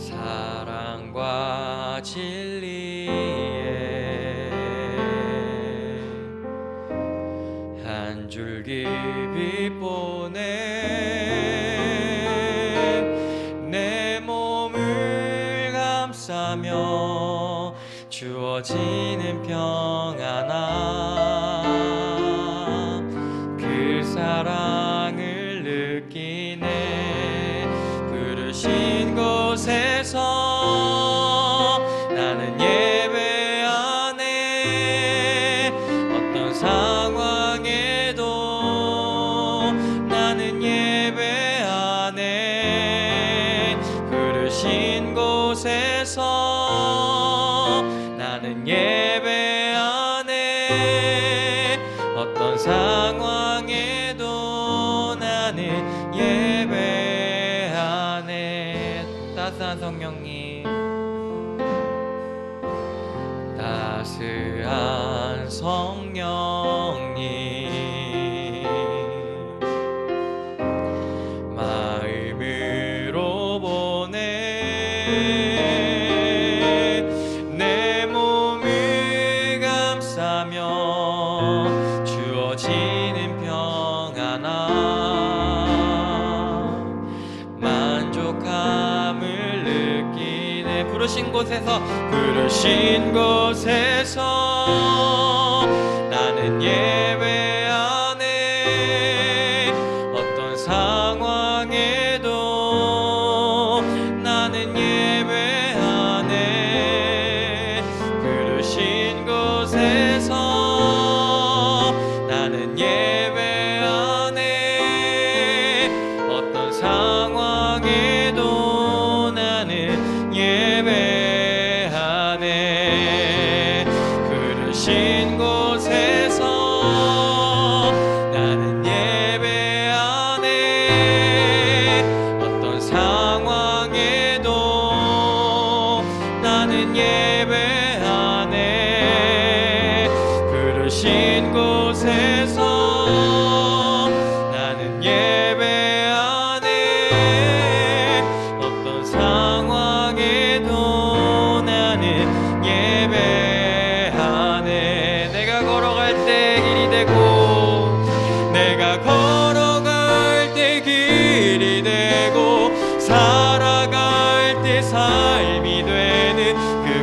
사랑과 진리에 한 줄기 빛보내 내 몸을 감싸며 주어지는 평안함 그 사랑을 느끼네 부르신 곳에서 나는 예배하네 어떤 상황에도 나는 예배하네 부르신 곳에서 나는 예배하네 어떤 상황에도 나는 예배하네 따스한 성령님 따스한 성령님 마음으로 보내 내 몸을 감싸며 주어지는 평안함 만족함을 느끼네 부르신 곳에서 나는 예배하네 어떤 상황에도 나는 예배하네 부르신 곳에서 나는 예배하네 어떤 상황에도 나는 예배하네 부르신 곳에서 나는 예배하네 어떤 상황에도 나는 예배하네 부르신 곳에서 나는 예배하네 어떤 상황에도 나는 예배하네 내가 걸어갈 때 길이 되고 내가 걸어갈 때 길이 되고 살아갈 때 삶이 되는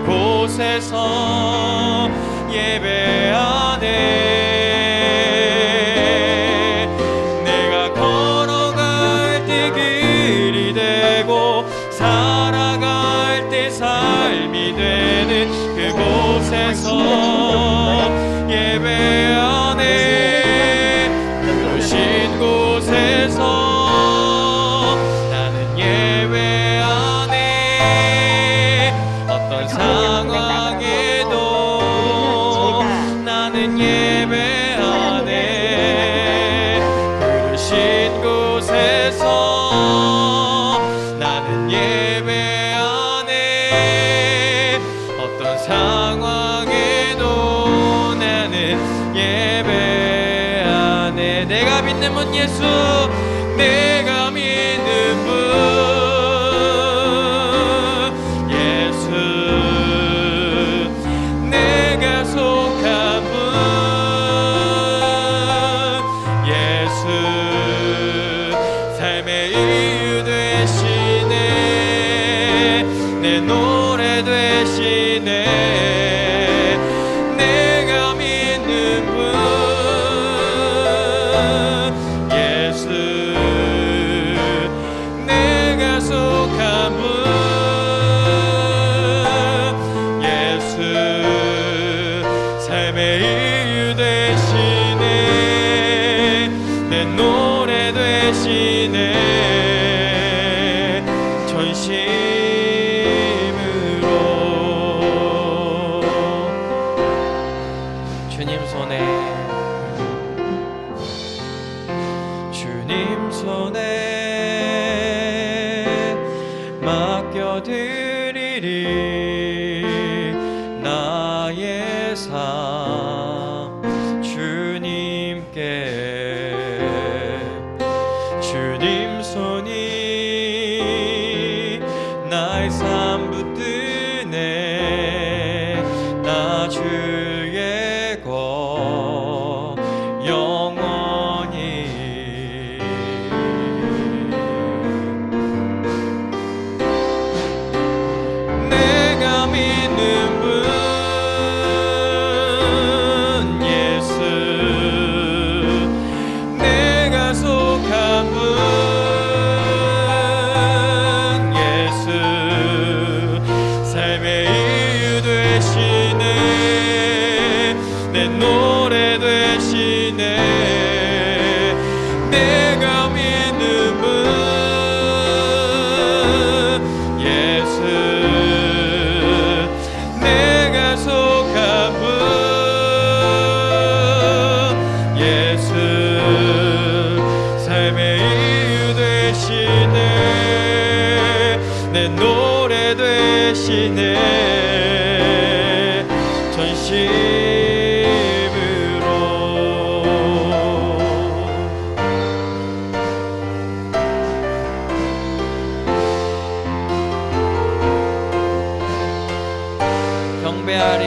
그곳에서 예배하네 내가 걸어갈 때 길이 되고 살아갈 때 삶이 되는 그곳에서 예배하네 부르신 곳에서 나는 예배하네 어떤 상황에도 나는 예배하네 부르신 곳에서 나는 예배하네 어떤 상황에도 나는 예배하네 내가 믿는 분 예수 내가 믿는 분 예수 내가 속한 분 예수 삶의 이유 되시네 내 노래 되시네 내가 믿는 분 예수 내가 속한 분 예수 삶의 이유 되시네 내 노래 되시네 전심으로 주님 손에 맡겨드리리 나의 삶 주님께 주님 손이 나의 삶 삶 붙드네. 나 주의 것 영원히. 내가 믿는 분 예수, 내가 속한 분 예수, 삶의 이유 되시네. 내 노래 되시네. 내가 믿는 분 예수, 내가 속한 분 예수, 삶의 이유 되시네. 내 노래 되시네. 전심으로. 경배하리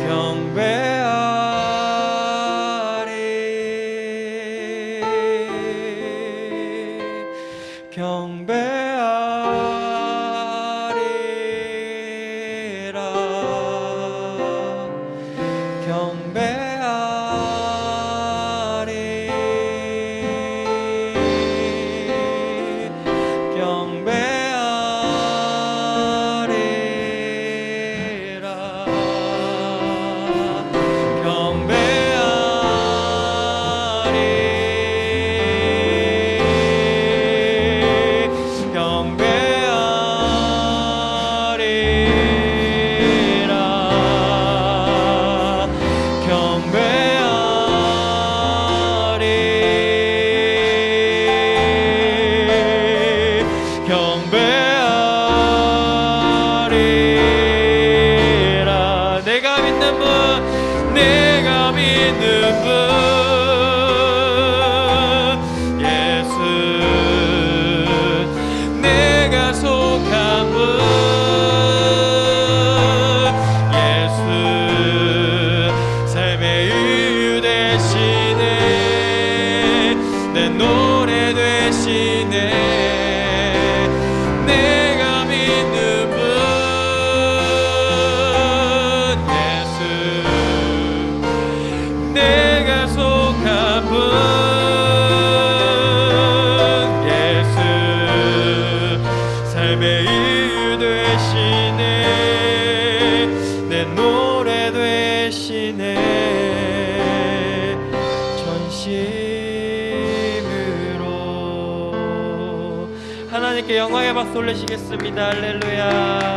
경배하리 경배하리라 경배하리 경배하리라. 내가 믿는 분, 내가 믿는 분 예수, 내가 속한 분 예수, 삶의 이유 되시네. 내 노래 되시네. 내가 믿는 분 예수, 내가 속한 분 예수, 삶의 이유 되시네. 내 노래 되시네. 전심으로. 하나님께 영광의 박수 올리시겠습니다. 할렐루야.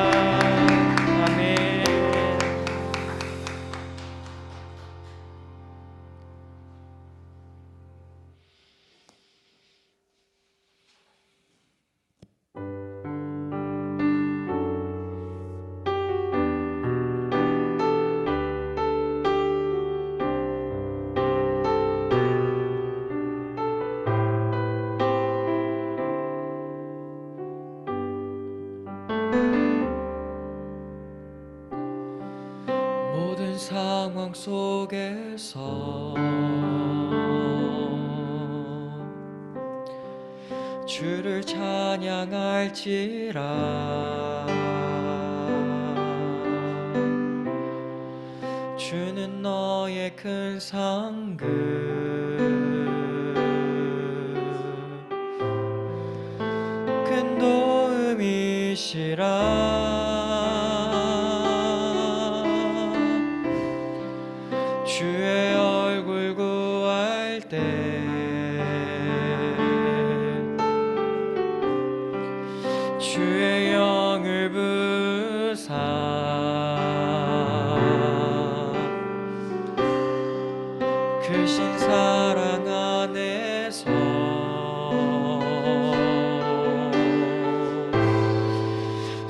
모든 상황 속에서 주를 찬양할지라. 주는 너의 큰 상급, 큰 도움이시라. 주의 얼굴 구할 때 주의 영을 부사 크신 사랑 안에서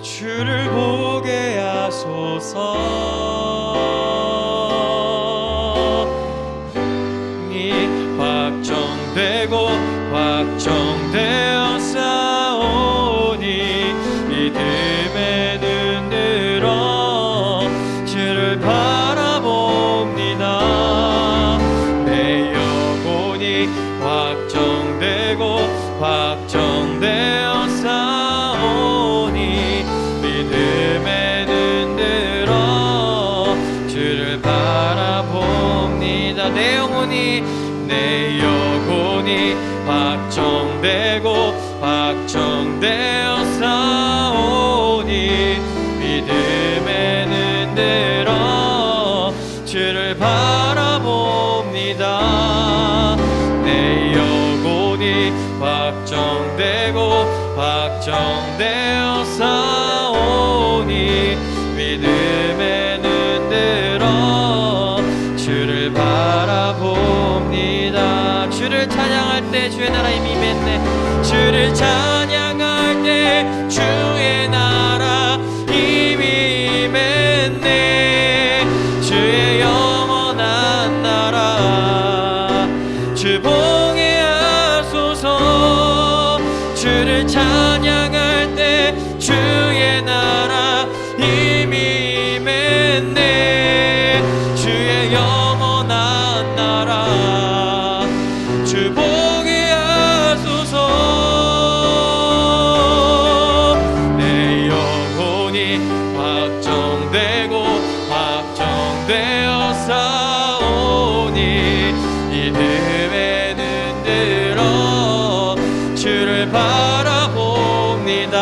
주를 보게 하소서. 확정되어 싸우니 이들 믿음의 눈 들어 주를 바라봅니다. 내 영혼이 확정되고 확정되어 싸우니 믿음의 눈 들어 주를 바라봅니다. 내 영혼이 확정되고 확정되어 싸우니 믿음의 눈 들어 주를 바라봅니다. 내 영혼이 확정되고 확정되어 싸우니 믿음의 눈 들어 주를 바라봅니다. 주를 찬양할 때 주의 나라 이미 맺네. 주를 찬양할 때 주의 나라 이미 맺네. 주의 영원한 나라 주 보게 하소서. 주를 찬양할 때 주의 나라 이미 맺네. 주의 영원한 나라 주 보게 하소서. 내 영혼이 확정되고 확정되어 싸우니 믿음의 눈 들어 주를 바라봅니다.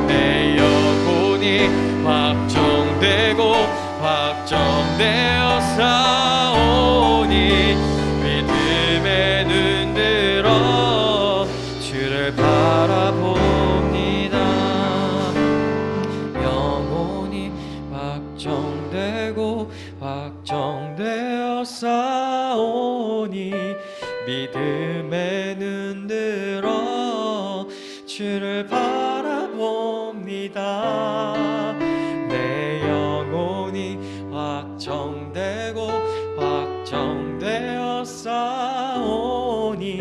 내 영혼이 확정되고 확정되어 싸우니 믿음의 눈 들어 주를 바라봅니다. 영혼이 확정되고 확정되어 싸우니 믿음의 눈 들어 주를 바라봅니다. 내 영혼이 확정되고 확정되어 싸우니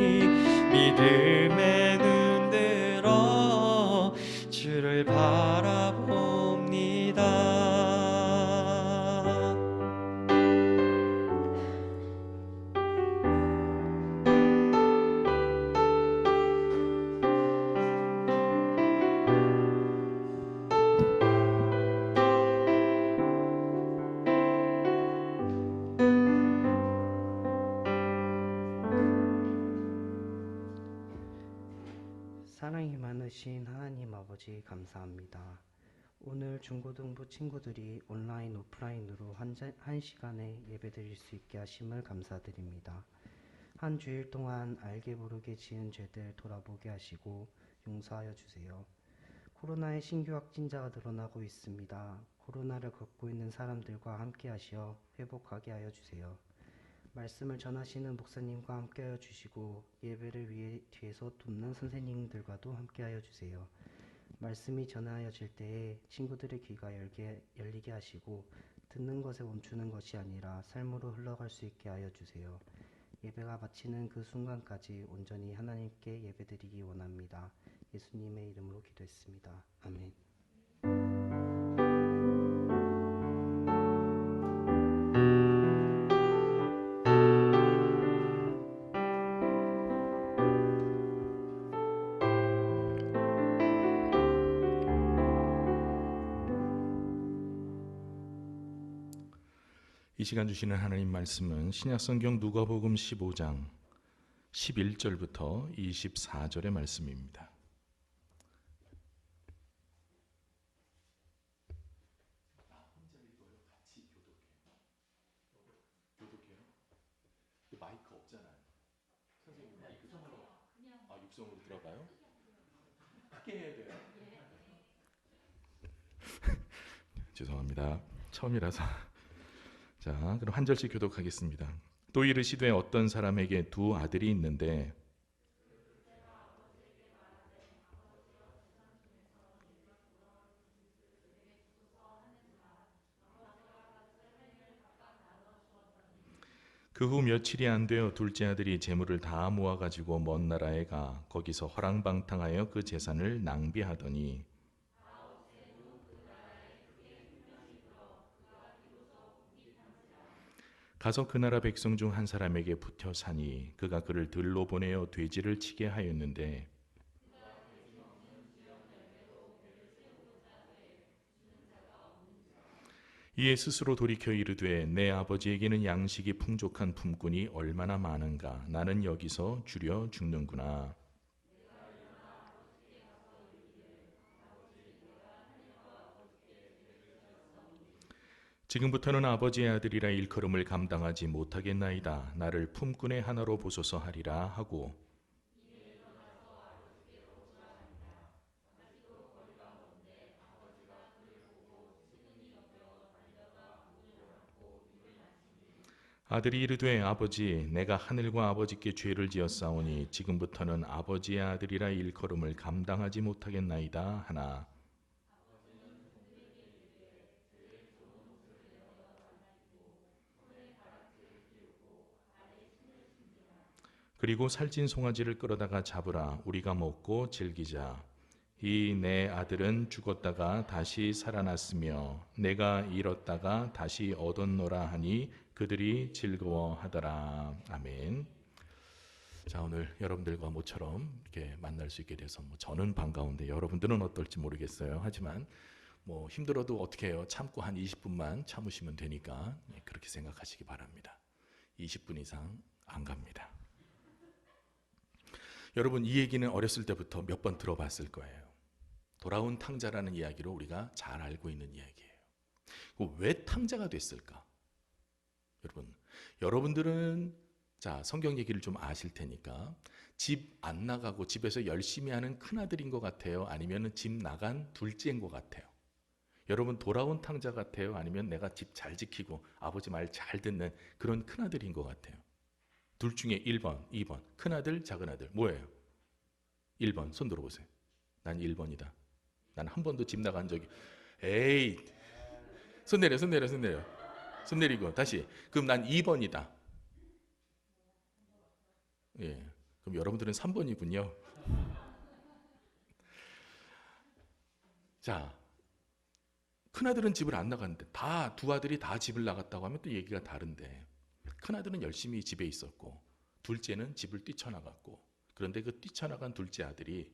믿음의 눈 들어 주를 바라봅니다. 사랑이 많으신 하나님 아버지 감사합니다. 오늘 중고등부 친구들이 온라인 오프라인으로 한 시간에 예배드릴 수 있게 하심을 감사드립니다. 한 주일 동안 알게 모르게 지은 죄들 돌아보게 하시고 용서하여 주세요. 코로나의 신규 확진자가 늘어나고 있습니다. 코로나를 겪고 있는 사람들과 함께 하시어 회복하게 하여 주세요. 말씀을 전하시는 목사님과 함께하여 주시고 예배를 위해 뒤에서 돕는 선생님들과도 함께하여 주세요. 말씀이 전하여질 때에 친구들의 귀가 열리게 하시고 듣는 것에 멈추는 것이 아니라 삶으로 흘러갈 수 있게 하여 주세요. 예배가 마치는 그 순간까지 온전히 하나님께 예배드리기 원합니다. 예수님의 이름으로 기도했습니다. 아멘. 이 시간 주시는 하나님 말씀은 신약성경 누가복음 15장 11절부터 24절의 말씀입니다. 마이크 없잖아요. 선생님 마이크 육성으로 들어가요? 크게 해야 돼요. 죄송합니다. 처음이라서. 자, 그럼 한 절씩 교독하겠습니다. 또 이르시되 어떤 사람에게 두 아들이 있는데 그 후 며칠이 안 되어 둘째 아들이 재물을 다 모아가지고 먼 나라에 가 거기서 허랑방탕하여 그 재산을 낭비하더니 가서 그 나라 백성 중 한 사람에게 붙여 사니 그가 그를 들로 보내어 돼지를 치게 하였는데 이에 스스로 돌이켜 이르되 내 아버지에게는 양식이 풍족한 품꾼이 얼마나 많은가 나는 여기서 주려 죽는구나. 지금부터는 아버지의 아들이라 일컬음을 감당하지 못하겠나이다. 나를 품꾼의 하나로 보소서 하리라 하고 아들이 이르되 아버지 내가 하늘과 아버지께 죄를 지었사오니 지금부터는 아버지의 아들이라 일컬음을 감당하지 못하겠나이다 하나 그리고 살찐 송아지를 끌어다가 잡으라 우리가 먹고 즐기자. 이 내 아들은 죽었다가 다시 살아났으며 내가 잃었다가 다시 얻었노라 하니 그들이 즐거워하더라. 아멘. 자, 오늘 여러분들과 모처럼 이렇게 만날 수 있게 돼서 저는 반가운데 여러분들은 어떨지 모르겠어요. 하지만 힘들어도 어떻게 해요? 참고 한 20분만 참으시면 되니까 그렇게 생각하시기 바랍니다. 20분 이상 안 갑니다. 여러분 이 얘기는 어렸을 때부터 몇 번 들어봤을 거예요. 돌아온 탕자라는 이야기로 우리가 잘 알고 있는 이야기예요. 왜 탕자가 됐을까? 여러분들은 자 성경 얘기를 좀 아실 테니까 집 안 나가고 집에서 열심히 하는 큰아들인 것 같아요? 아니면 집 나간 둘째인 것 같아요? 여러분 돌아온 탕자 같아요? 아니면 내가 집 잘 지키고 아버지 말 잘 듣는 그런 큰아들인 것 같아요? 둘 중에 1번, 2번 큰아들, 작은아들 뭐예요? 1번 손 들어보세요. 난 1번이다. 난 한 번도 집 나간 적이 에이 손 내려 손 내리고 다시 그럼 난 2번이다. 예, 그럼 여러분들은 3번이군요. 자, 큰아들은 집을 안 나갔는데 다 두 아들이 다 집을 나갔다고 하면 또 얘기가 다른데 큰아들은 열심히 집에 있었고 둘째는 집을 뛰쳐나갔고 그런데 그 뛰쳐나간 둘째 아들이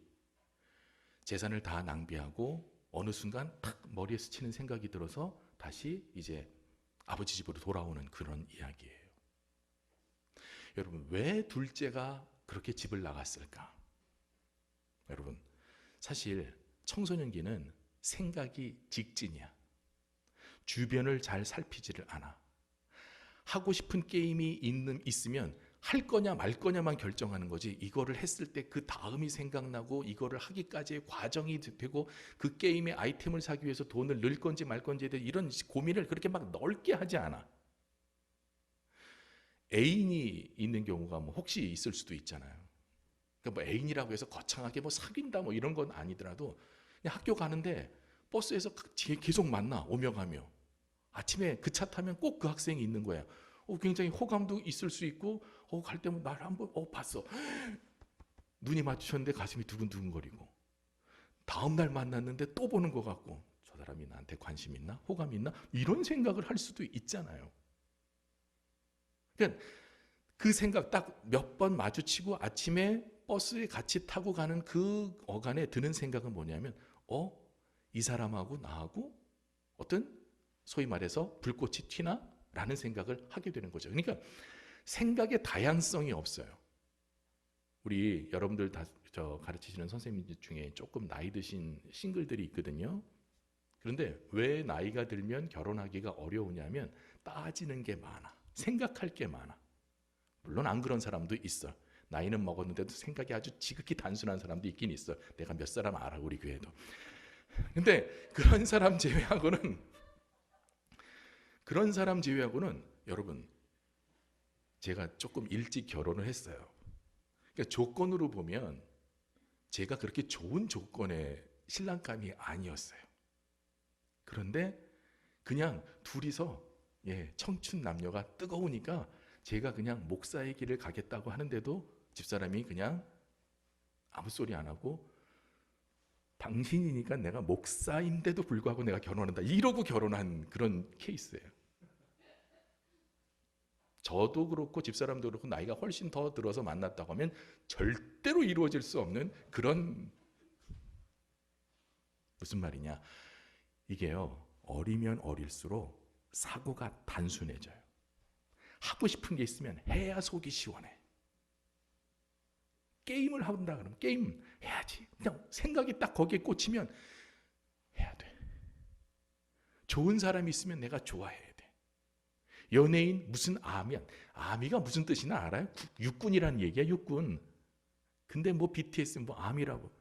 재산을 다 낭비하고 어느 순간 탁 머리에 스치는 생각이 들어서 다시 이제 아버지 집으로 돌아오는 그런 이야기예요. 여러분 왜 둘째가 그렇게 집을 나갔을까? 여러분 사실 청소년기는 생각이 직진이야. 주변을 잘 살피지를 않아. 하고 싶은 게임이 있으면 할 거냐 말 거냐만 결정하는 거지 이거를 했을 때 그 다음이 생각나고 이거를 하기까지의 과정이 되고 그 게임의 아이템을 사기 위해서 돈을 넣을 건지 말 건지에 대해 이런 고민을 그렇게 막 넓게 하지 않아. 애인이 있는 경우가 혹시 있을 수도 있잖아요. 그러니까 애인이라고 해서 거창하게 사귄다 이런 건 아니더라도 그냥 학교 가는데 버스에서 계속 만나 오며 가며 아침에 그 차 타면 꼭 그 학생이 있는 거야. 굉장히 호감도 있을 수 있고 갈 때면 날 한번 봤어. 눈이 마주쳤는데 가슴이 두근두근거리고 다음 날 만났는데 또 보는 것 같고 저 사람이 나한테 관심 있나? 호감 있나? 이런 생각을 할 수도 있잖아요. 그러니까 그 생각 딱 몇 번 마주치고 아침에 버스에 같이 타고 가는 그 어간에 드는 생각은 뭐냐면 이 사람하고 나하고 어떤 소위 말해서 불꽃이 튀나? 라는 생각을 하게 되는 거죠. 그러니까 생각의 다양성이 없어요. 우리 여러분들 다 가르치시는 선생님들 중에 조금 나이 드신 싱글들이 있거든요. 그런데 왜 나이가 들면 결혼하기가 어려우냐면 따지는 게 많아. 생각할 게 많아. 물론 안 그런 사람도 있어. 나이는 먹었는데도 생각이 아주 지극히 단순한 사람도 있긴 있어. 내가 몇 사람 알아 우리 교회도. 근데 그런 사람 제외하고는 여러분 제가 조금 일찍 결혼을 했어요. 그러니까 조건으로 보면 제가 그렇게 좋은 조건의 신랑감이 아니었어요. 그런데 그냥 둘이서 청춘 남녀가 뜨거우니까 제가 그냥 목사의 길을 가겠다고 하는데도 집사람이 그냥 아무 소리 안 하고 당신이니까 내가 목사인데도 불구하고 내가 결혼한다 이러고 결혼한 그런 케이스예요. 저도 그렇고 집사람도 그렇고 나이가 훨씬 더 들어서 만났다고 하면 절대로 이루어질 수 없는 그런, 무슨 말이냐, 이게요, 어리면 어릴수록 사고가 단순해져요. 하고 싶은 게 있으면 해야 속이 시원해. 게임을 한다 그러면 게임 해야지. 그냥 생각이 딱 거기에 꽂히면 해야 돼. 좋은 사람이 있으면 내가 좋아해야 돼. 연예인 무슨 아면, 아미가 무슨 뜻이나 알아요? 육군이라는 얘기야, 육군. 근데 뭐 BTS 뭐 아미라고.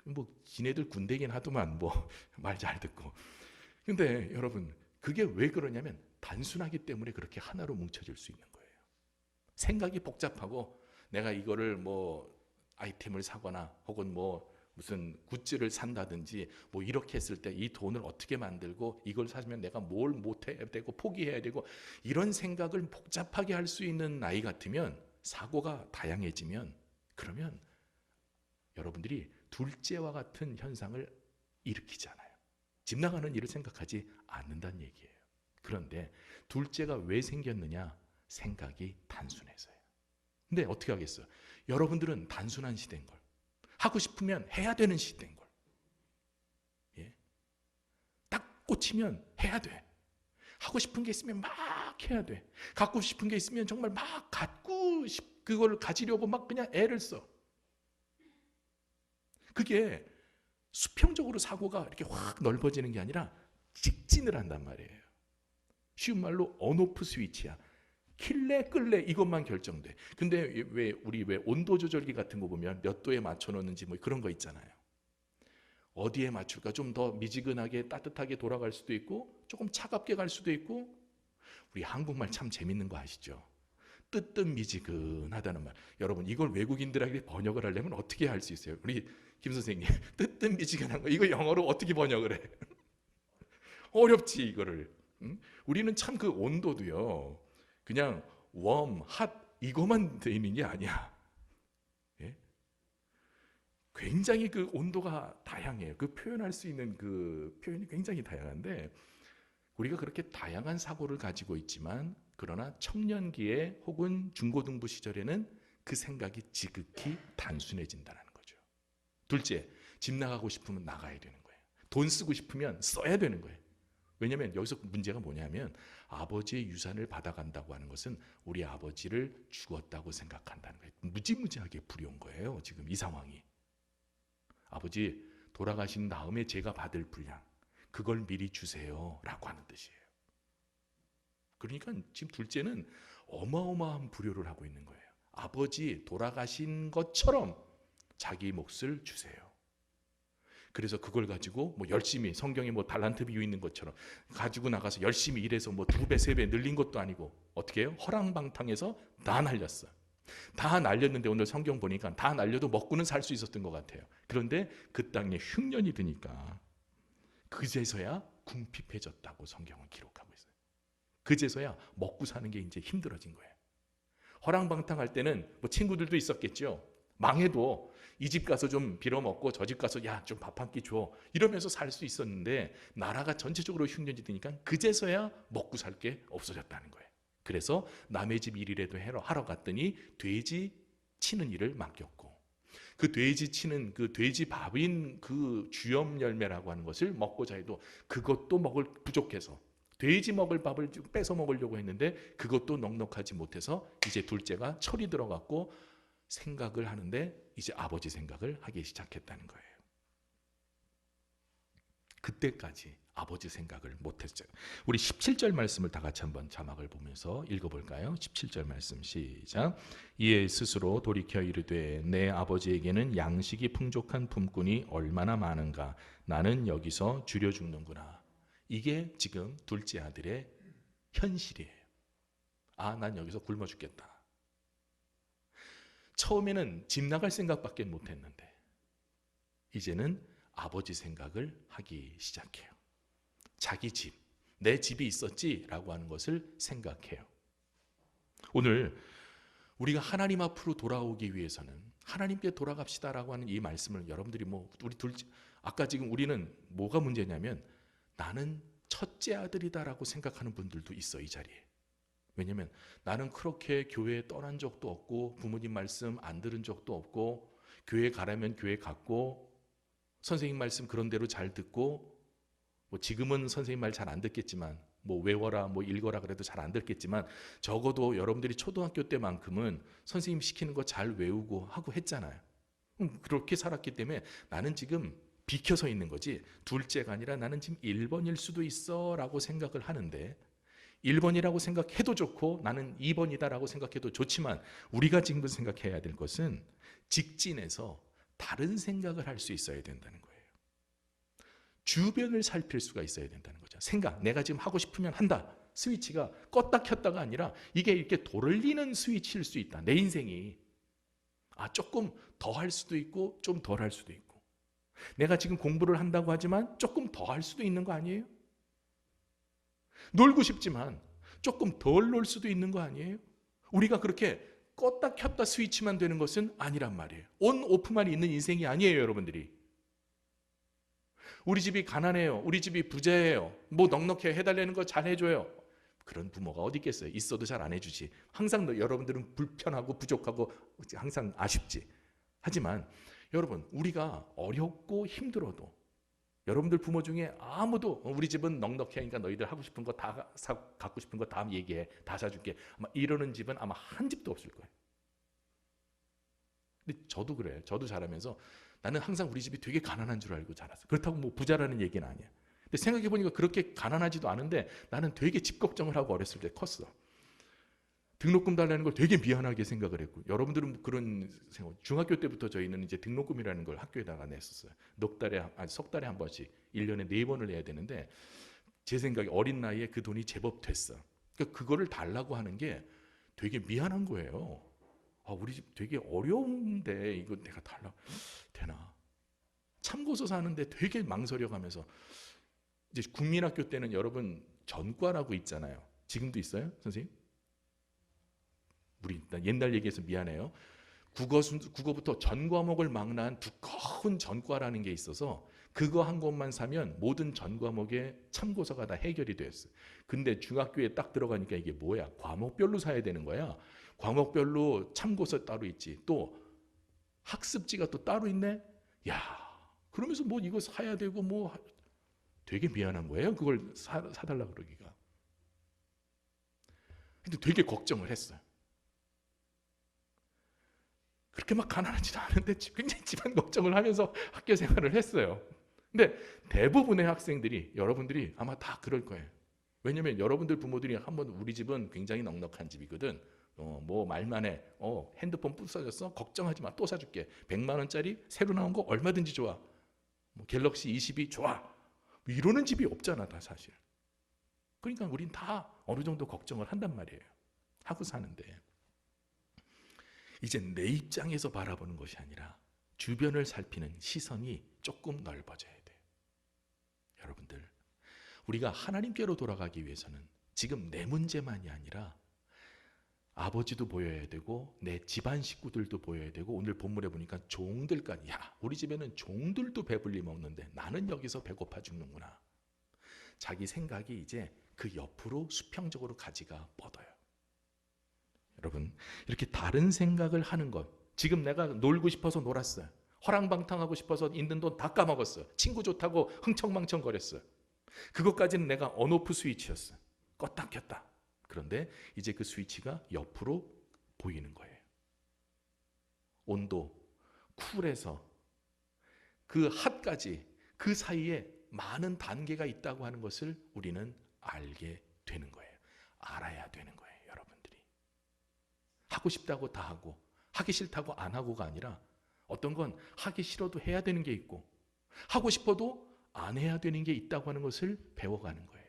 뭐 지네들 군대긴 하더만 뭐 말 잘 듣고. 근데 여러분, 그게 왜 그러냐면 단순하기 때문에 그렇게 하나로 뭉쳐질 수 있는 거예요. 생각이 복잡하고 내가 이거를 뭐 아이템을 사거나 혹은 뭐 무슨 굿즈를 산다든지 뭐 이렇게 했을 때 이 돈을 어떻게 만들고 이걸 사면 내가 뭘 못해야 되고 포기해야 되고 이런 생각을 복잡하게 할 수 있는 나이 같으면, 사고가 다양해지면, 그러면 여러분들이 둘째와 같은 현상을 일으키잖아요. 집 나가는 일을 생각하지 않는다는 얘기예요. 그런데 둘째가 왜 생겼느냐? 생각이 단순해서요. 근데 어떻게 하겠어요? 여러분들은 단순한 시대인 걸, 하고 싶으면 해야 되는 시대인 걸, 예? 딱 꽂히면 해야 돼. 하고 싶은 게 있으면 막 해야 돼. 갖고 싶은 게 있으면 정말 막 그걸 가지려고 막 그냥 애를 써. 그게 수평적으로 사고가 이렇게 확 넓어지는 게 아니라 직진을 한단 말이에요. 쉬운 말로 온오프 스위치야. 킬래 끌래 이것만 결정돼. 근데 우리 온도 조절기 같은 거 보면 몇 도에 맞춰 놓는지 뭐 그런 거 있잖아요. 어디에 맞출까? 좀 더 미지근하게 따뜻하게 돌아갈 수도 있고 조금 차갑게 갈 수도 있고. 우리 한국말 참 재밌는 거 아시죠? 뜨뜻미지근하다는 말. 여러분, 이걸 외국인들에게 번역을 하려면 어떻게 할 수 있어요? 우리 김 선생님, 뜨뜻미지근한 거 이거 영어로 어떻게 번역을 해? 어렵지 이거를. 응? 우리는 참 그 온도도요, 그냥 웜, 핫 이거만 돼 있는 게 아니야. 예? 굉장히 그 온도가 다양해요. 그 표현할 수 있는 그 표현이 굉장히 다양한데, 우리가 그렇게 다양한 사고를 가지고 있지만, 그러나 청년기에 혹은 중고등부 시절에는 그 생각이 지극히 단순해진다는 거죠. 둘째, 집 나가고 싶으면 나가야 되는 거예요. 돈 쓰고 싶으면 써야 되는 거예요. 왜냐하면 여기서 문제가 뭐냐면, 아버지의 유산을 받아간다고 하는 것은 우리 아버지를 죽었다고 생각한다는 거예요. 무지무지하게 부려운 거예요. 지금 이 상황이. 아버지 돌아가신 다음에 제가 받을 분량, 그걸 미리 주세요 라고 하는 뜻이에요. 그러니까 지금 둘째는 어마어마한 불효를 하고 있는 거예요. 아버지 돌아가신 것처럼 자기 몫을 주세요. 그래서 그걸 가지고 뭐 열심히, 성경에 뭐 달란트 비유 있는 것처럼 가지고 나가서 열심히 일해서 뭐 2배, 3배 늘린 것도 아니고 어떻게 해요? 허랑방탕해서 다 날렸어. 다 날렸는데 오늘 성경 보니까 다 날려도 먹고는 살 수 있었던 것 같아요. 그런데 그 땅에 흉년이 드니까 그제서야 궁핍해졌다고 성경은 기록하고 있어요. 그제서야 먹고 사는 게 이제 힘들어진 거예요. 허랑방탕할 때는 뭐 친구들도 있었겠죠. 망해도 이 집 가서 좀 빌어먹고 저 집 가서 야 좀 밥 한 끼 줘 이러면서 살 수 있었는데, 나라가 전체적으로 흉년이 드니까 그제서야 먹고 살 게 없어졌다는 거예요. 그래서 남의 집 일이라도 하러 갔더니 돼지 치는 일을 맡겼고, 그 돼지 치는 그 돼지 밥인 그 주염 열매라고 하는 것을 먹고자 해도 그것도 먹을 부족해서 돼지 먹을 밥을 뺏어 먹으려고 했는데 그것도 넉넉하지 못해서 이제 둘째가 철이 들어갔고 생각을 하는데 이제 아버지 생각을 하기 시작했다는 거예요. 그때까지 아버지 생각을 못했어요. 우리 17절 말씀을 다 같이 한번 자막을 보면서 읽어볼까요? 17절 말씀 시작. 이에 스스로 돌이켜 이르되 내 아버지에게는 양식이 풍족한 품꾼이 얼마나 많은가. 나는 여기서 줄여 죽는구나. 이게 지금 둘째 아들의 현실이에요. 아, 난 여기서 굶어 죽겠다. 처음에는 집 나갈 생각밖에 못했는데 이제는 아버지 생각을 하기 시작해요. 자기 집, 내 집이 있었지라고 하는 것을 생각해요. 오늘 우리가 하나님 앞으로 돌아오기 위해서는 하나님께 돌아갑시다라고 하는 이 말씀을 여러분들이 우리 둘째, 아까 지금 우리는 뭐가 문제냐면 나는 첫째 아들이다라고 생각하는 분들도 있어. 이 자리에 왜냐면 나는 그렇게 교회에 떠난 적도 없고 부모님 말씀 안 들은 적도 없고 교회 가라면 교회 갔고 선생님 말씀 그런 대로 잘 듣고 뭐 지금은 선생님 말 잘 안 듣겠지만 뭐 외워라 뭐 읽어라 그래도 잘 안 듣겠지만 적어도 여러분들이 초등학교 때만큼은 선생님 시키는 거 잘 외우고 하고 했잖아요. 그렇게 살았기 때문에 나는 지금 비켜서 있는 거지 둘째가 아니라 나는 지금 1번일 수도 있어 라고 생각을 하는데 1번이라고 생각해도 좋고 나는 2번이다라고 생각해도 좋지만 우리가 지금 생각해야 될 것은 직진해서 다른 생각을 할 수 있어야 된다는 거예요. 주변을 살필 수가 있어야 된다는 거죠. 생각, 내가 지금 하고 싶으면 한다. 스위치가 껐다 켰다가 아니라 이게 이렇게 돌리는 스위치일 수 있다. 내 인생이 조금 더 할 수도 있고 좀 덜 할 수도 있고 내가 지금 공부를 한다고 하지만 조금 더 할 수도 있는 거 아니에요? 놀고 싶지만 조금 덜 놀 수도 있는 거 아니에요? 우리가 그렇게 껐다 켰다 스위치만 되는 것은 아니란 말이에요. 온 오프만 있는 인생이 아니에요, 여러분들이. 우리 집이 가난해요. 우리 집이 부자예요. 뭐 넉넉해 해달라는 거 잘 해줘요. 그런 부모가 어디 있겠어요? 있어도 잘 안 해주지. 항상 여러분들은 불편하고 부족하고 항상 아쉽지. 하지만 여러분 우리가 어렵고 힘들어도 여러분들 부모 중에 아무도 우리 집은 넉넉해 하니까 너희들 하고 싶은 거 다 갖고 싶은 거 다 얘기해. 다 사줄게. 아마 이러는 집은 아마 한 집도 없을 거예요. 근데 저도 그래요. 저도 자라면서 나는 항상 우리 집이 되게 가난한 줄 알고 자랐어요. 그렇다고 뭐 부자라는 얘기는 아니야. 근데 생각해 보니까 그렇게 가난하지도 않은데 나는 되게 집 걱정을 하고 어렸을 때 컸어. 등록금 달라는 걸 되게 미안하게 생각을 했고 여러분들은 그런 생각. 중학교 때부터 저희는 이제 등록금이라는 걸 학교에다가 냈었어요. 석 달에 한 번씩 1년에 4번을 내야 되는데 제 생각에 어린 나이에 그 돈이 제법 됐어. 그러니까 그거를 달라고 하는 게 되게 미안한 거예요. 우리 집 되게 어려운데 이거 내가 달라 되나? 참고서 사는데 되게 망설여가면서 이제 국민학교 때는 여러분 전과라고 있잖아요. 지금도 있어요, 선생님? 우리 옛날 얘기해서 미안해요. 국어부터 전 과목을 망라한 두꺼운 전과라는 게 있어서 그거 한 권만 사면 모든 전 과목의 참고서가 다 해결이 됐어요. 근데 중학교에 딱 들어가니까 이게 뭐야? 과목별로 사야 되는 거야. 과목별로 참고서 따로 있지. 또 학습지가 또 따로 있네. 야, 그러면서 뭐 이거 사야 되고 뭐 되게 미안한 거예요. 그걸 사달라 그러기가. 근데 되게 걱정을 했어요. 그렇게 막 가난하지도 않은데 굉장히 집안 걱정을 하면서 학교 생활을 했어요. 근데 대부분의 학생들이 여러분들이 아마 다 그럴 거예요. 왜냐면 여러분들 부모들이 한번 우리 집은 굉장히 넉넉한 집이거든. 뭐 말만 해. 핸드폰 부서졌어? 걱정하지 마. 또 사줄게. 100만 원짜리 새로 나온 거 얼마든지 좋아. 뭐 갤럭시 22 좋아. 뭐 이러는 집이 없잖아, 다 사실. 그러니까 우린 다 어느 정도 걱정을 한단 말이에요. 하고 사는데. 이제 내 입장에서 바라보는 것이 아니라 주변을 살피는 시선이 조금 넓어져야 돼요. 여러분들, 우리가 하나님께로 돌아가기 위해서는 지금 내 문제만이 아니라 아버지도 보여야 되고 내 집안 식구들도 보여야 되고 오늘 본문에 보니까 종들까지 우리 집에는 종들도 배불리 먹는데 나는 여기서 배고파 죽는구나. 자기 생각이 이제 그 옆으로 수평적으로 가지가 뻗어요. 여러분 이렇게 다른 생각을 하는 것 지금 내가 놀고 싶어서 놀았어요. 허랑방탕하고 싶어서 있는 돈 다 까먹었어요. 친구 좋다고 흥청망청 거렸어요. 그것까지는 내가 온오프 스위치였어요. 껐다 켰다. 그런데 이제 그 스위치가 옆으로 보이는 거예요. 온도, 쿨에서 그 핫까지 그 사이에 많은 단계가 있다고 하는 것을 우리는 알게 되는 거예요. 알아야 되는 거예요, 여러분들이. 하고 싶다고 다 하고 하기 싫다고 안 하고가 아니라 어떤 건 하기 싫어도 해야 되는 게 있고 하고 싶어도 안 해야 되는 게 있다고 하는 것을 배워가는 거예요.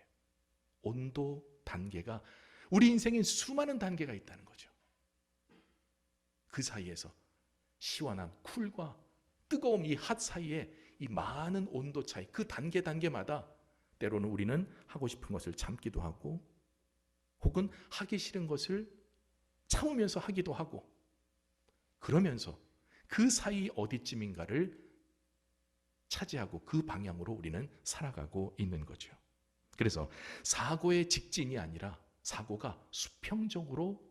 온도 단계가 우리 인생에 수많은 단계가 있다는 거죠. 그 사이에서 시원함, 쿨과 뜨거움, 이 핫 사이에 이 많은 온도 차이, 그 단계마다 때로는 우리는 하고 싶은 것을 참기도 하고 혹은 하기 싫은 것을 참으면서 하기도 하고 그러면서 그 사이 어디쯤인가를 차지하고 그 방향으로 우리는 살아가고 있는 거죠. 그래서 사고의 직진이 아니라 사고가 수평적으로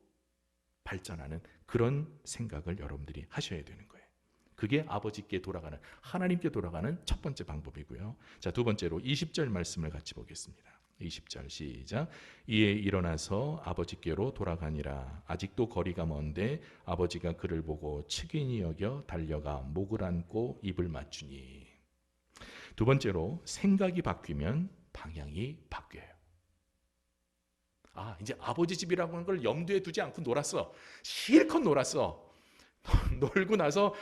발전하는 그런 생각을 여러분들이 하셔야 되는 거예요. 그게 아버지께 돌아가는, 하나님께 돌아가는 첫 번째 방법이고요. 자, 두 번째로 20절 말씀을 같이 보겠습니다. 20절 시작. 이에 일어나서 아버지께로 돌아가니라. 아직도 거리가 먼데 아버지가 그를 보고 측은히 여겨 달려가 목을 안고 입을 맞추니. 두 번째로 생각이 바뀌면 방향이 바뀌어요. 아, 이제 아버지 집이라고 하는 걸 염두에 두지 않고 놀았어. 실컷 놀았어. 놀고 나서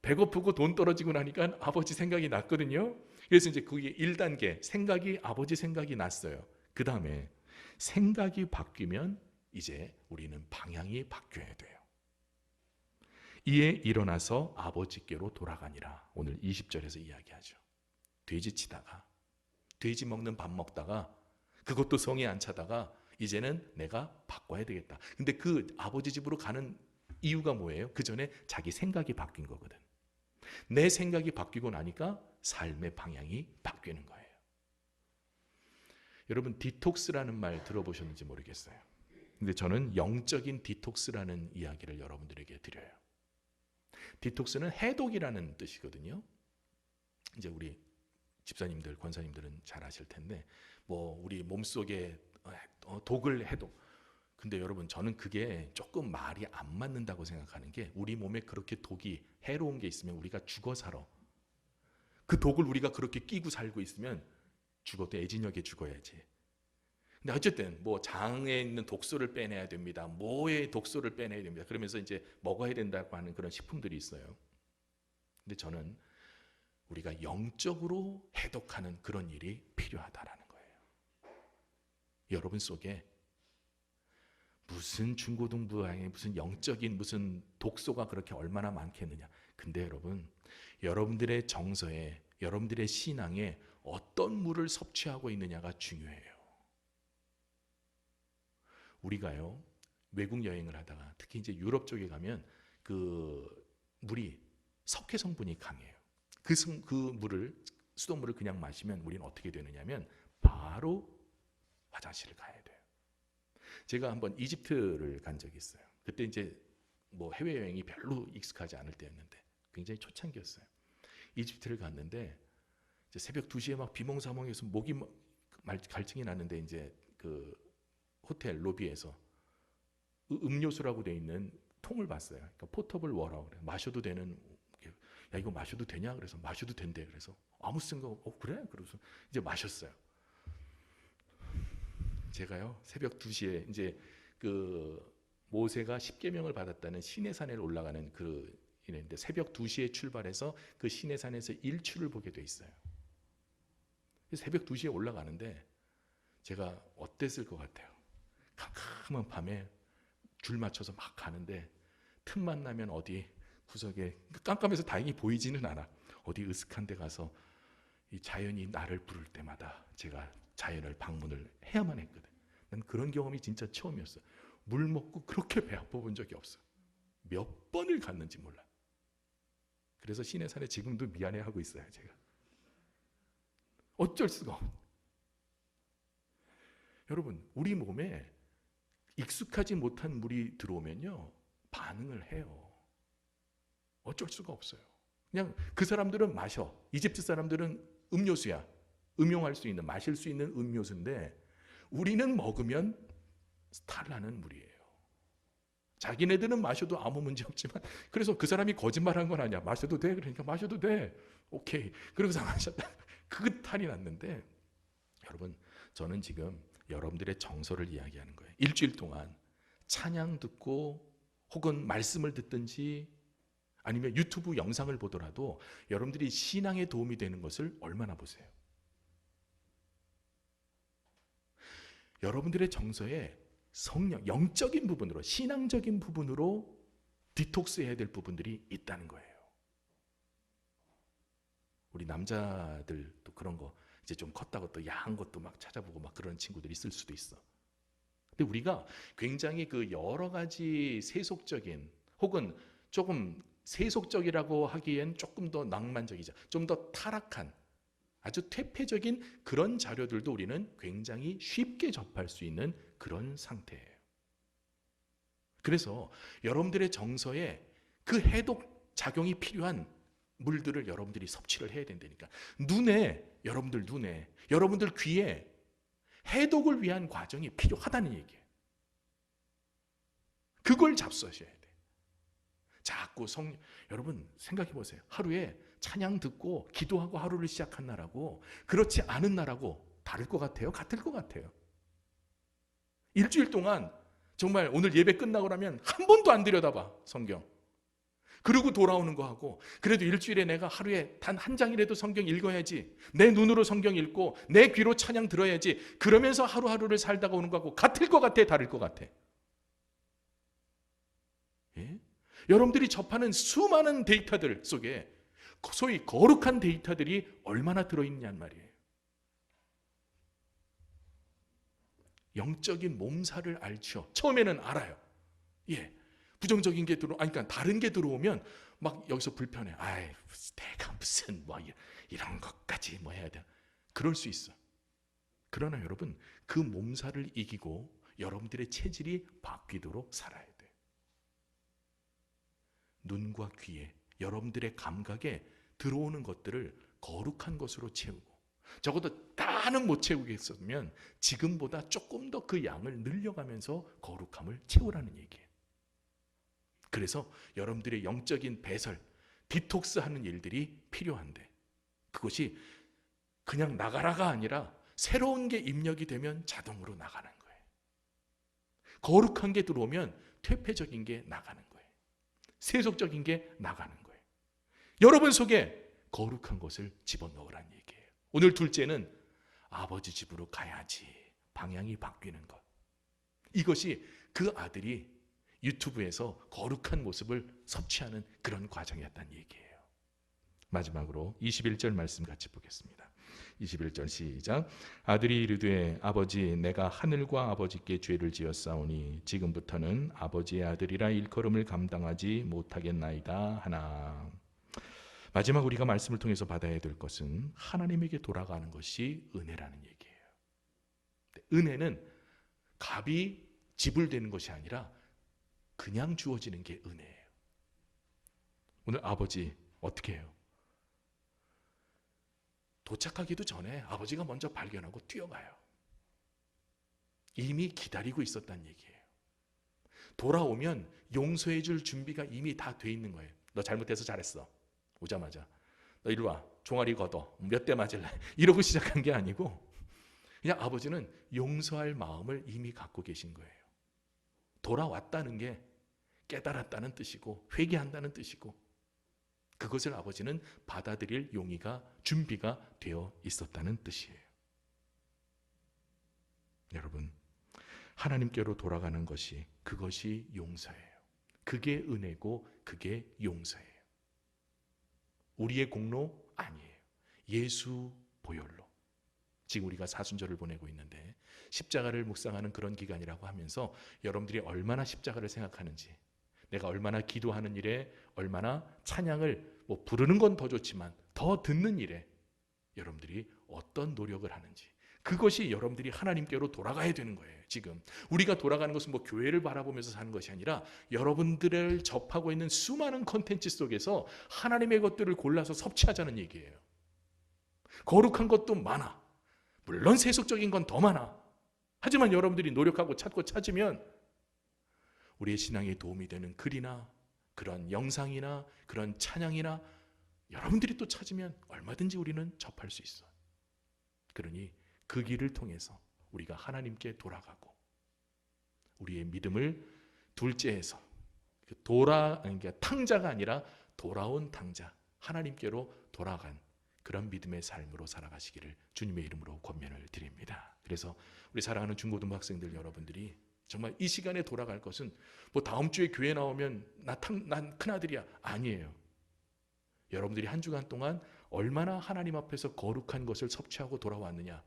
배고프고 돈 떨어지고 나니까 아버지 생각이 났거든요. 그래서 이제 그게 1단계, 생각이 아버지 생각이 났어요. 그 다음에 생각이 바뀌면 이제 우리는 방향이 바뀌어야 돼요. 이에 일어나서 아버지께로 돌아가니라. 오늘 20절에서 이야기하죠. 돼지 치다가, 돼지 먹는 밥 먹다가, 그것도 성에 안 차다가 이제는 내가 바꿔야 되겠다. 근데 그 아버지 집으로 가는 이유가 뭐예요? 그 전에 자기 생각이 바뀐 거거든. 내 생각이 바뀌고 나니까 삶의 방향이 바뀌는 거예요. 여러분, 디톡스라는 말 들어보셨는지 모르겠어요. 근데 저는 영적인 디톡스라는 이야기를 여러분들에게 드려요. 디톡스는 해독이라는 뜻이거든요. 이제 우리 집사님들, 권사님들은 잘 아실 텐데, 뭐 우리 몸속에 독을 해독. 근데 여러분, 저는 그게 조금 말이 안 맞는다고 생각하는 게, 우리 몸에 그렇게 독이 해로운 게 있으면 우리가 죽어 살아. 그 독을 우리가 그렇게 끼고 살고 있으면 죽어도 애진하게 죽어야지. 근데 어쨌든 뭐 장에 있는 독소를 빼내야 됩니다. 뭐의 독소를 빼내야 됩니다. 그러면서 이제 먹어야 된다고 하는 그런 식품들이 있어요. 근데 저는 우리가 영적으로 해독하는 그런 일이 필요하다라는 거예요. 여러분 속에 무슨 중고등부에 무슨 영적인 무슨 독소가 그렇게 얼마나 많겠느냐. 근데 여러분, 여러분들의 정서에, 여러분들의 신앙에 어떤 물을 섭취하고 있느냐가 중요해요. 우리가요, 외국 여행을 하다가 특히 이제 유럽 쪽에 가면 그 물이 석회 성분이 강해요. 그 물을, 수돗물을 그냥 마시면 우리는 어떻게 되느냐면 바로 화장실을 가야 돼요. 제가 한번 이집트를 간 적이 있어요. 그때 이제 뭐 해외여행이 별로 익숙하지 않을 때였는데 굉장히 초창기였어요. 이집트를 갔는데 이제 새벽 2시에 막 비몽사몽해서 목이 갈증이 났는데 이제 그 호텔 로비에서 음료수라고 돼 있는 통을 봤어요. 그러니까 포터블 워라고 그래. 마셔도 되는. 야, 이거 마셔도 되냐? 그래서 마셔도 된대. 그래서 아무 생각 없고 그래? 그래서 이제 마셨어요. 제가요, 새벽 2시에 이제 그 모세가 십계명을 받았다는 시내산에 올라가는 그 일인데, 새벽 2시에 출발해서 그 시내산에서 일출을 보게 돼 있어요. 새벽 2시에 올라가는데 제가 어땠을 것 같아요? 캄캄한 밤에 줄 맞춰서 막 가는데 틈만 나면 어디 구석에, 깜깜해서 다행히 보이지는 않아. 어디 으슥한 데 가서 이 자연이 나를 부를 때마다 제가 자연을 방문을 해야만 했거든. 난 그런 경험이 진짜 처음이었어. 물 먹고 그렇게 배 아파 본 적이 없어. 몇 번을 갔는지 몰라. 그래서 시내산에 지금도 미안해하고 있어요, 제가. 어쩔 수가 없어. 여러분, 우리 몸에 익숙하지 못한 물이 들어오면요, 반응을 해요. 어쩔 수가 없어요. 그냥 그 사람들은 마셔. 이집트 사람들은 음료수야. 음용할 수 있는, 마실 수 있는 음료수인데 우리는 먹으면 탈나는 물이에요. 자기네들은 마셔도 아무 문제 없지만, 그래서 그 사람이 거짓말한 건 아니야. 마셔도 돼? 그러니까 마셔도 돼. 오케이. 그러고서 마셨다. 그 탈이 났는데, 여러분, 저는 지금 여러분들의 정서를 이야기하는 거예요. 일주일 동안 찬양 듣고 혹은 말씀을 듣든지 아니면 유튜브 영상을 보더라도 여러분들이 신앙에 도움이 되는 것을 얼마나 보세요. 여러분들의 정서에 성령, 영적인 부분으로, 신앙적인 부분으로 디톡스해야 될 부분들이 있다는 거예요. 우리 남자들도 그런 거 이제 좀 컸다고 또 야한 것도 막 찾아보고 막 그런 친구들이 있을 수도 있어. 근데 우리가 굉장히 그 여러 가지 세속적인, 혹은 조금 세속적이라고 하기엔 조금 더 낭만적이죠. 좀 더 타락한, 아주 퇴폐적인 그런 자료들도 우리는 굉장히 쉽게 접할 수 있는 그런 상태예요. 그래서 여러분들의 정서에 그 해독 작용이 필요한 물들을 여러분들이 섭취를 해야 된다니까. 여러분들 눈에, 여러분들 귀에 해독을 위한 과정이 필요하다는 얘기예요. 그걸 잡수셔야 돼요. 자꾸 여러분 생각해 보세요. 하루에 찬양 듣고 기도하고 하루를 시작한 날하고 그렇지 않은 날하고 다를 것 같아요? 같을 것 같아요? 일주일 동안 정말 오늘 예배 끝나고 나면 한 번도 안 들여다봐 성경. 그리고 돌아오는 거 하고 그래도 일주일에 내가 하루에 단 한 장이라도 성경 읽어야지, 내 눈으로 성경 읽고 내 귀로 찬양 들어야지, 그러면서 하루하루를 살다가 오는 거하고 같을 것 같아? 다를 것 같아? 예? 여러분들이 접하는 수많은 데이터들 속에 소위 거룩한 데이터들이 얼마나 들어있냐는 말이에요. 영적인 몸살을 앓죠. 처음에는 알아요. 예, 부정적인 게 그러니까 다른 게 들어오면 막 여기서 불편해. 아이, 내가 무슨 뭐 이런 것까지 뭐 해야 돼? 그럴 수 있어. 그러나 여러분, 그 몸살을 이기고 여러분들의 체질이 바뀌도록 살아야 돼. 눈과 귀에, 여러분들의 감각에 들어오는 것들을 거룩한 것으로 채우고, 적어도 다는 못 채우겠으면 지금보다 조금 더 그 양을 늘려가면서 거룩함을 채우라는 얘기예요. 그래서 여러분들의 영적인 배설, 디톡스하는 일들이 필요한데, 그것이 그냥 나가라가 아니라 새로운 게 입력이 되면 자동으로 나가는 거예요. 거룩한 게 들어오면 퇴폐적인 게 나가는 거예요. 세속적인 게 나가는 거예요. 여러분 속에 거룩한 것을 집어넣으라는 얘기예요. 오늘 둘째는 아버지 집으로 가야지, 방향이 바뀌는 것. 이것이 그 아들이 유튜브에서 거룩한 모습을 섭취하는 그런 과정이었다는 얘기예요. 마지막으로 21절 말씀 같이 보겠습니다. 21절 시작. 아들이 이르되 아버지, 내가 하늘과 아버지께 죄를 지었사오니 지금부터는 아버지의 아들이라 일컬음을 감당하지 못하겠나이다 하나. 마지막 우리가 말씀을 통해서 받아야 될 것은 하나님에게 돌아가는 것이 은혜라는 얘기예요. 은혜는 값이 지불되는 것이 아니라 그냥 주어지는 게 은혜예요. 오늘 아버지 어떻게 해요? 도착하기도 전에 아버지가 먼저 발견하고 뛰어가요. 이미 기다리고 있었다는 얘기예요. 돌아오면 용서해 줄 준비가 이미 다 돼 있는 거예요. 너 잘못해서 잘했어. 오자마자 너 이리 와, 종아리 걷어, 몇 대 맞을래, 이러고 시작한 게 아니고 그냥 아버지는 용서할 마음을 이미 갖고 계신 거예요. 돌아왔다는 게 깨달았다는 뜻이고 회개한다는 뜻이고, 그것을 아버지는 받아들일 용의가, 준비가 되어 있었다는 뜻이에요. 여러분, 하나님께로 돌아가는 것이, 그것이 용서예요. 그게 은혜고 그게 용서예요. 우리의 공로 아니에요. 예수 보혈로. 지금 우리가 사순절을 보내고 있는데 십자가를 묵상하는 그런 기간이라고 하면서 여러분들이 얼마나 십자가를 생각하는지, 내가 얼마나 기도하는 일에, 얼마나 찬양을 부르는 건 더 좋지만 더 듣는 일에 여러분들이 어떤 노력을 하는지, 그것이 여러분들이 하나님께로 돌아가야 되는 거예요. 지금 우리가 돌아가는 것은 교회를 바라보면서 사는 것이 아니라 여러분들을 접하고 있는 수많은 콘텐츠 속에서 하나님의 것들을 골라서 섭취하자는 얘기예요. 거룩한 것도 많아. 물론 세속적인 건 더 많아. 하지만 여러분들이 노력하고 찾고 찾으면 우리의 신앙에 도움이 되는 글이나 그런 영상이나 그런 찬양이나 여러분들이 또 찾으면 얼마든지 우리는 접할 수 있어. 그러니 그 길을 통해서 우리가 하나님께 돌아가고 우리의 믿음을 둘째해서 그러니까 탕자가 아니라 돌아온 탕자, 하나님께로 돌아간 그런 믿음의 삶으로 살아가시기를 주님의 이름으로 권면을 드립니다. 그래서 우리 사랑하는 중고등부 학생들 여러분들이 정말 이 시간에 돌아갈 것은 다음 주에 교회 나오면 난 큰아들이야, 아니에요. 여러분들이 한 주간 동안 얼마나 하나님 앞에서 거룩한 것을 섭취하고 돌아왔느냐,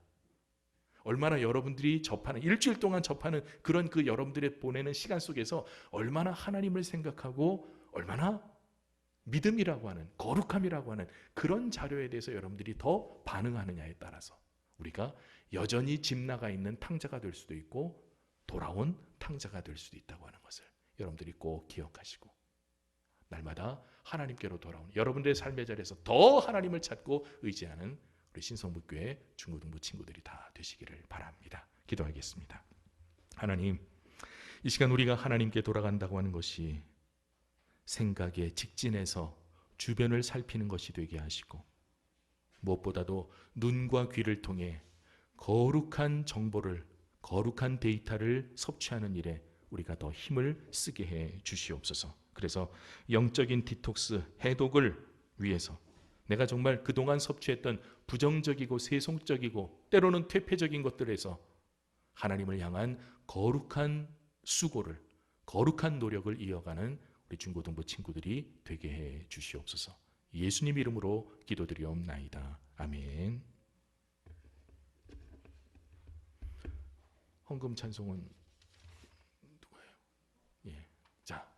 얼마나 여러분들이 접하는, 일주일 동안 접하는 그런 여러분들의 보내는 시간 속에서 얼마나 하나님을 생각하고 얼마나 믿음이라고 하는, 거룩함이라고 하는 그런 자료에 대해서 여러분들이 더 반응하느냐에 따라서 우리가 여전히 집 나가 있는 탕자가 될 수도 있고 돌아온 탕자가 될 수도 있다고 하는 것을 여러분들이 꼭 기억하시고, 날마다 하나님께로 돌아오는 여러분들의 삶의 자리에서 더 하나님을 찾고 의지하는 우리 신성북교회 중고등부 친구들이 다 되시기를 바랍니다. 기도하겠습니다. 하나님, 이 시간 우리가 하나님께 돌아간다고 하는 것이 생각에 직진해서 주변을 살피는 것이 되게 하시고, 무엇보다도 눈과 귀를 통해 거룩한 정보를, 거룩한 데이터를 섭취하는 일에 우리가 더 힘을 쓰게 해 주시옵소서. 그래서 영적인 디톡스, 해독을 위해서 내가 정말 그동안 섭취했던 부정적이고 세속적이고 때로는 퇴폐적인 것들에서 하나님을 향한 거룩한 수고를, 거룩한 노력을 이어가는 우리 중고등부 친구들이 되게 해 주시옵소서. 예수님 이름으로 기도드리옵나이다. 아멘. 헌금 찬송은 누구예요? 예, 자.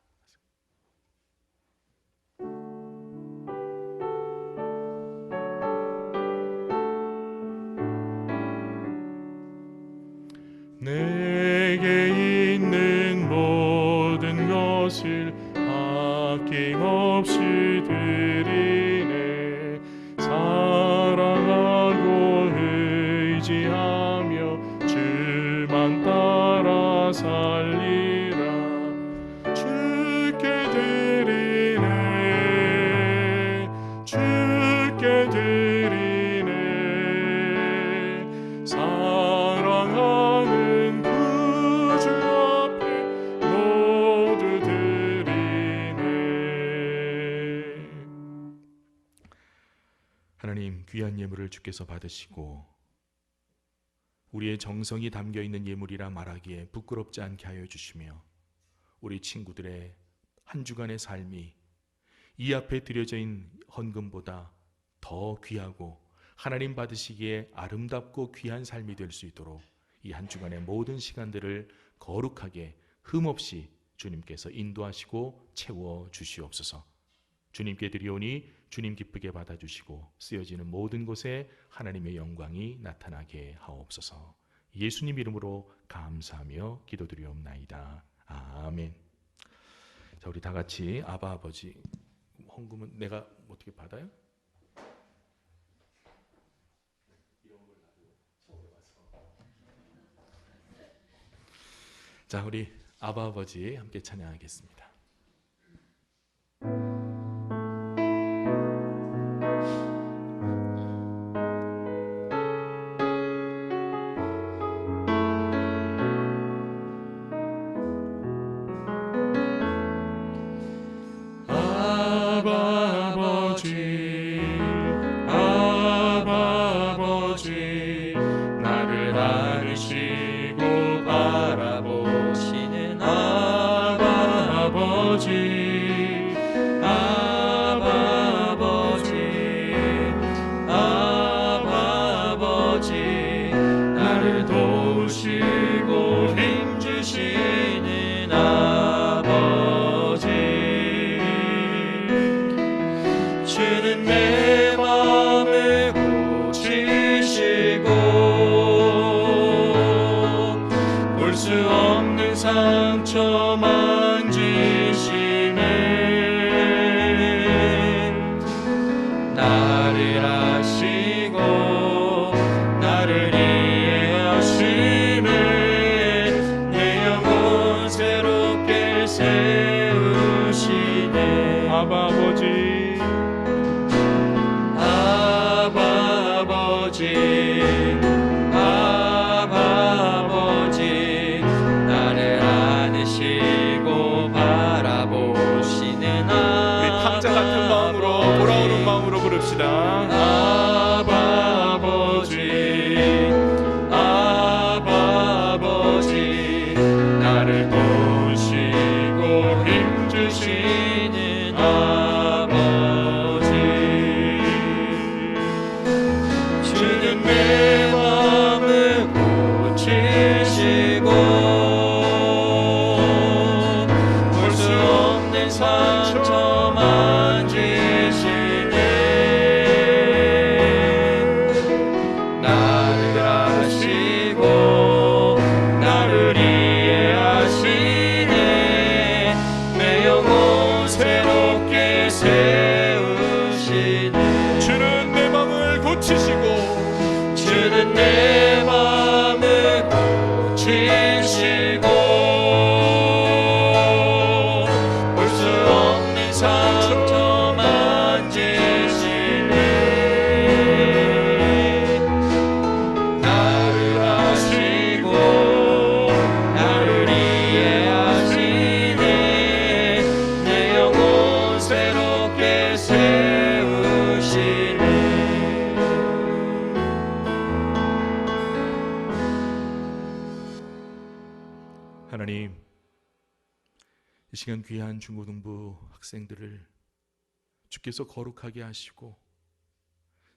내게 있는 모든 것을 아낌없이 드리네. 사랑하고 의지하며 주만 따라 살리라. 주께 드리네, 주께 드리네. 사랑하는 구주 앞에 모두 드리네. 하나님, 귀한 예물을 주께서 받으시고 우리의 정성이 담겨있는 예물이라 말하기에 부끄럽지 않게 하여 주시며, 우리 친구들의 한 주간의 삶이 이 앞에 드려져 있는 헌금보다 더 귀하고 하나님 받으시기에 아름답고 귀한 삶이 될 수 있도록 이 한 주간의 모든 시간들을 거룩하게 흠없이 주님께서 인도하시고 채워 주시옵소서. 주님께 드리오니 주님 기쁘게 받아주시고 쓰여지는 모든 곳에 하나님의 영광이 나타나게 하옵소서. 예수님 이름으로 감사하며 기도드리옵나이다. 아멘. 자, 우리 다 같이 아바 아버지, 헌금은 내가 어떻게 받아요? 자, 우리 아바 아버지 함께 찬양하겠습니다. 나를 안으시고 바라보시는 아버지, 아버지, 나를 도우시고 힘주시는 아버지. 주는 내 마음을 고치시고 볼 수 없는 상처 만지시네. 나를 아시고 나를 이해하시네. 주는 내 맘을 고치시고 볼 수 없는 상처 만지시네. 나를 아시고 나를 이해하시네. 내 영혼 새롭게 세우시네. 하나님, 이 시간 귀한 중고등부 학생들을 주께서 거룩하게 하시고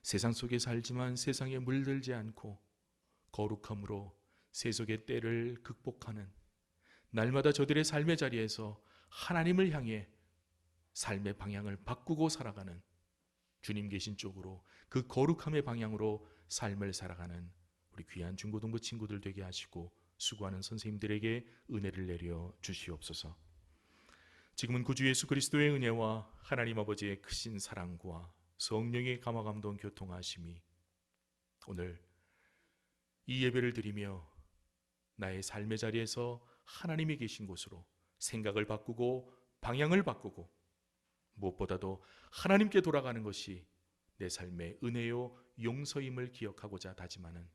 세상 속에 살지만 세상에 물들지 않고 거룩함으로 세속의 때를 극복하는 날마다 저들의 삶의 자리에서 하나님을 향해 삶의 방향을 바꾸고 살아가는, 주님 계신 쪽으로 그 거룩함의 방향으로 삶을 살아가는 우리 귀한 중고등부 친구들 되게 하시고 수고하는 선생님들에게 은혜를 내려 주시옵소서. 지금은 구주 예수 그리스도의 은혜와 하나님 아버지의 크신 사랑과 성령의 감화감동 교통하심이 오늘 이 예배를 드리며 나의 삶의 자리에서 하나님이 계신 곳으로 생각을 바꾸고 방향을 바꾸고 무엇보다도 하나님께 돌아가는 것이 내 삶의 은혜요 용서임을 기억하고자 다짐하는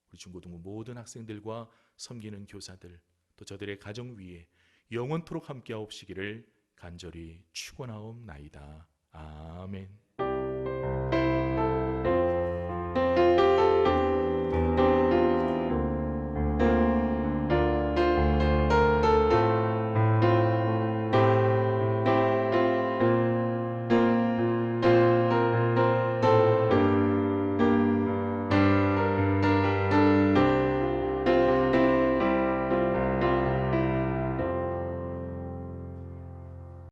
우리 중고등부 모든 학생들과 섬기는 교사들, 또 저들의 가정 위에 영원토록 함께하옵시기를 간절히 축원하옵나이다. 아멘.